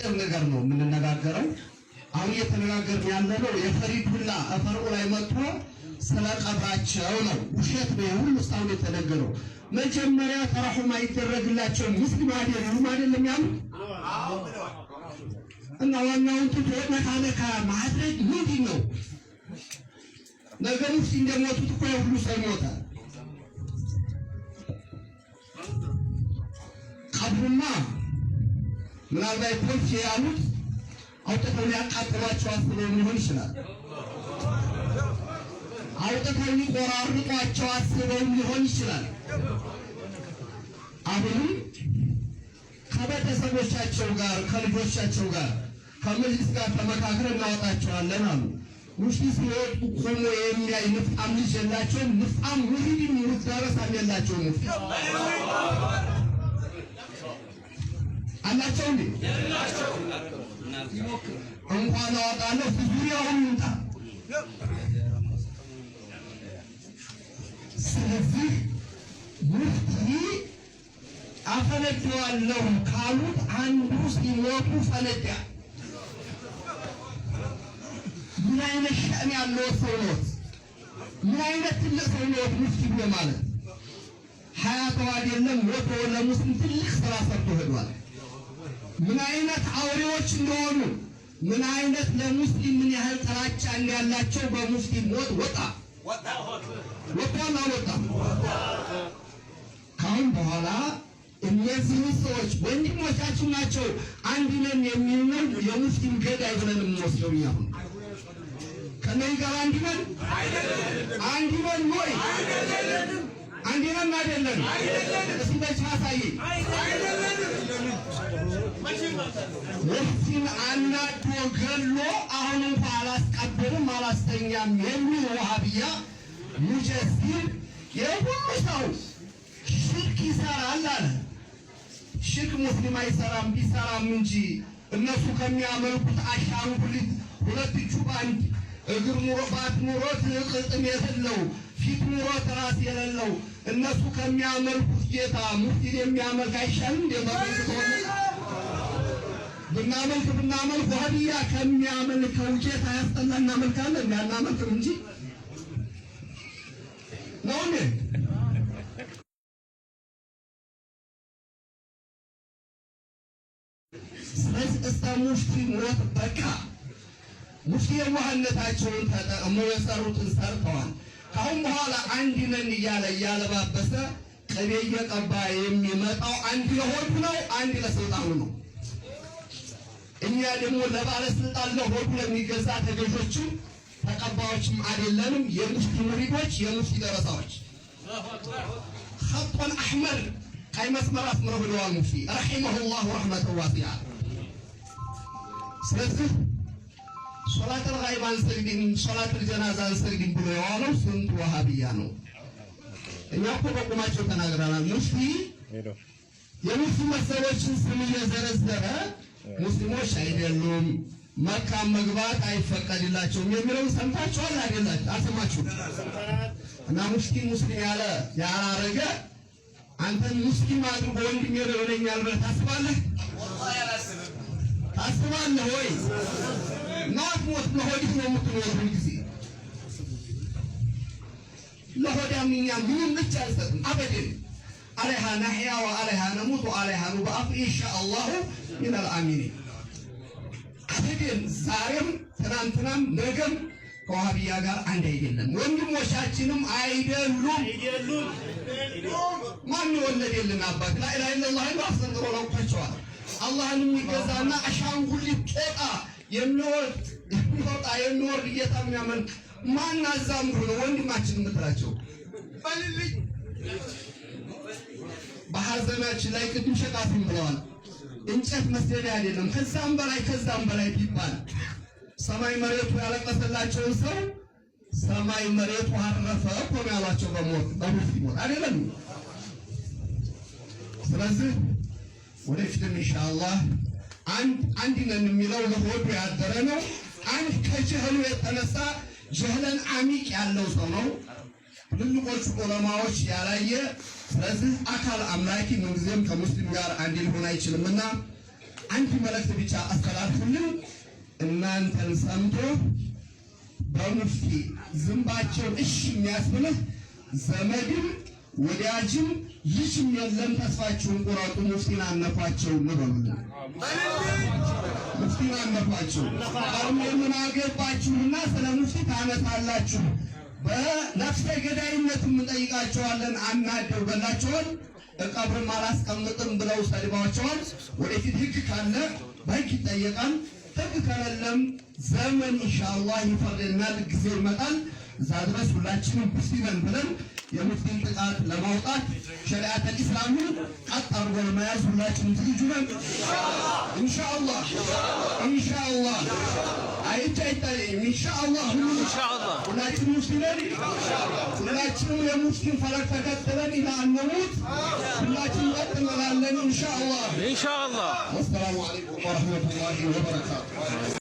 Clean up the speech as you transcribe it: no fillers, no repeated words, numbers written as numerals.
አጭር ነገር ነው የምንነጋገረው። አሁን እየተነጋገርን ያለነው የፈሪዱላ አፈሩ ላይ መጥቶ ስለቀብራቸው ነው። ውሸት ነው ሁሉ እስካሁን የተነገረው። መጀመሪያ ተራሁም አይደረግላቸው ሙስሊም አይደለም ያሉት እና ዋናውን ትቶ ነካነካ ማድረግ ምንድን ነው? ነገሩ እንደሞቱት እኮ ሁሉ ሰው ይሞታል። ቀብሩማ ምናልባት ፖሊስ ያሉት አውጥተው ሊያቃጥሏቸው አስበው ሊሆን ይችላል። አውጥተው ሊቆራርጧቸው አስበው ሊሆን ይችላል። አሁንም ከቤተሰቦቻቸው ጋር ከልጆቻቸው ጋር ከመጅልስ ጋር ተመካክረን እናወጣቸዋለን አሉ። ውስጥ ሲወጡ ቆሞ የሚያይ ንፍጣም ልጅ የላቸውም። ንፍጣም ሙሪድም ሙዳረሳም የላቸውም። አላቸው እንዴ? እንኳን አወጣለሁ ዙሪያውን ይምጣ። ስለዚህ ሙፍቲ አፈነዳዋለሁ ካሉት አንዱ ሲሞቱ ፈነዳ። ምን አይነት ሸእን ያለው ሰው ነው? ምን አይነት ትልቅ ሰው ነው ሙፍቲ ማለት? ሀያቱ አይደለም ሞቶ ለሙስሊም ትልቅ ስራ ሰርቶ ሄዷል። ምን አይነት አውሬዎች እንደሆኑ ምን አይነት ለሙስሊም ምን ያህል ጥላቻ እንዳላቸው በሙስሊም ሞት ወጣም አልወጣም። ካሁን በኋላ እነዚህ ሰዎች ወንድሞቻችን ናቸው አንድ ነን የሚሉ የሙስሊም ገዳይ ብለን እንወስደው ያሁን ከነይ ጋር አንድ ነን ወይ አንድ ነን አይደለም? እስኪ በቻሳይ ሙስሊም አናዶ ገሎ አሁን እንኳን አላስቀበልም አላስተኛም የሚል ወሃቢያ ሙጀሲር የሁሉ ሰው ሽርክ ይሰራል አለ። ሽርክ ሙስሊም አይሰራም ቢሰራም እንጂ እነሱ ከሚያመልኩት አሻንጉሊት ሁለት እጁ ባንድ እግር ኑሮባት ኑሮት ቅጥም የሌለው ፊት ኑሮት ራስ የሌለው እነሱ ከሚያመልኩት ጌታ ሙፍቲን የሚያመልክ አይሻልም? ብናመልክ ወሃቢያ ከሚያመልከው ጌታ ያስጠላ እናመልካለን። እናመልክም እንጂ ነው እንዴ? ስለዚህ እስከ ሙፍቲ ሞት በቃ ሙፍቲ የዋህነታቸውን ተጠቅመው የሰሩትን ሰርተዋል። ካሁን በኋላ አንድ ነን እያለ እያለባበሰ ቅቤ እየቀባ የሚመጣው አንድ ለሆዱ ነው፣ አንድ ለስልጣኑ ነው። እኛ ደግሞ ለባለስልጣን ለሆዱ ለሚገዛ ተገዦችም ተቀባዮችም አይደለንም። የሙፍቲ ሙሪዶች የሙፍቲ ደረሳዎች ኸጦን አሕመር ቀይ መስመር አስምረው ብለዋል ሙፍቲ ረሒመሁላሁ ረሕመተን ዋሲዓ። ስለዚህ ሶላተል ጋይብ አንሰግድም ሶላተል ጀናዛ አንሰግድም ብሎ የዋለው ስንት ወሃቢያ ነው? እኛ እኮ በቁማቸው ተናግረናል። ሙፍቲ የሙፍቲ መሰሎችን ስም እየዘረዘረ ሙስሊሞች አይደሉም መካ መግባት አይፈቀድላቸውም የሚለውን ሰምታችኋል አይደላችሁ? አልሰማችሁም? እና ሙፍቲ ሙስሊም ያላረገ አንተን ሙስሊም አድርጎ ወንድም ይሆነኛል ብለህ ታስባለህ? ታስባለህ ወይ? ናት ሞት ለሆዲህ ነው የምትኖረው ጊዜ ለሆዳም እኛ ምንም ብቻ አይሰጥም አበደን አለይሃ ነህያ ወአለይሃ ነሙት ወአለይሃ ኑባፍ ኢንሻአላህ ሚነል አሚኒን። አበደን ዛሬም ትናንትናም ነገም ከዋሃቢያ ጋር አንድ አይደለም። ወንድሞቻችንም አይደሉም። ማን ወለደልን አባት ላኢላሃ ኢላላህ ነው አስተምሮ ለውጣቸዋል። አላህን የሚገዛና አሻንጉሊት ጦጣ የሚወርድ ጌታ የሚያመልክ ማን አዛምሩ ነው ወንድማችን የምትላቸው? ባልልኝ በሐዘናችን ላይ ቅድም ሸቃፊም ብለዋል። እንጨት መስደድ አይደለም ከዛም በላይ ቢባል ሰማይ መሬቱ ያለቀሰላቸውን ሰው ሰማይ መሬቱ አረፈ እኮ ነው ያሏቸው። በሙፍቲ ሞት አይደለም። ስለዚህ ወደፊትም ኢንሻአላህ አንድ ነን የሚለው ለሆዱ ያደረ ነው። አንድ ከጀህሉ የተነሳ ጀህለን አሚቅ ያለው ሰው ነው። ትልልቆቹ ዑለማዎች ያላየ ስለዚህ አካል አምላኪ ምንጊዜም ከሙስሊም ጋር አንድ ሊሆን አይችልምና አንድ መልእክት ብቻ አስተላልፉልን። እናንተን ሰምቶ በሙፍቲ ዝንባቸውን እሺ የሚያስብልህ ዘመድም ወዳጅም ልጅም የለም። ተስፋችሁን ቁረጡ። ሙፍቲን አነፏቸው ንበሉልን። ሙፍቲን አነፏቸው። አሁን ምን አገባችሁና ስለ ሙፍቲ ታነሳላችሁ? በነፍሰ ገዳይነት እንጠይቃቸዋለን። አናደው ገላቸዋል። ቀብርም አላስቀምጥም ብለው ሰድባቸዋል። ወደፊት ህግ ካለ በህግ ይጠየቃል። ህግ ከሌለም ዘመን ኢንሻአላህ ይፈርድናል። ጊዜ ይመጣል። እዛ ድረስ ሁላችንም ሙፍቲ ነን ብለን የሙፍቲን ጥቃት ለማውጣት ሸሪዓተል ኢስላምን ቀጥ አድርጎ ለመያዝ ሁላችንም ዝግጁ ነን። ኢንሻአላህ ኢንሻአላህ አይታይም። ኢንሻአላህ ሁላችንም ሙፍቲ ነን። ሁላችንም የሙፍቲን ፈለግ ተከትለን ኢላ አንሙት ሁላችንም ቀጥ እንላለን። ኢንሻአላህ ኢንሻአላህ። ወሰላሙ አለይኩም ወራህመቱላሂ ወበረካቱሁ።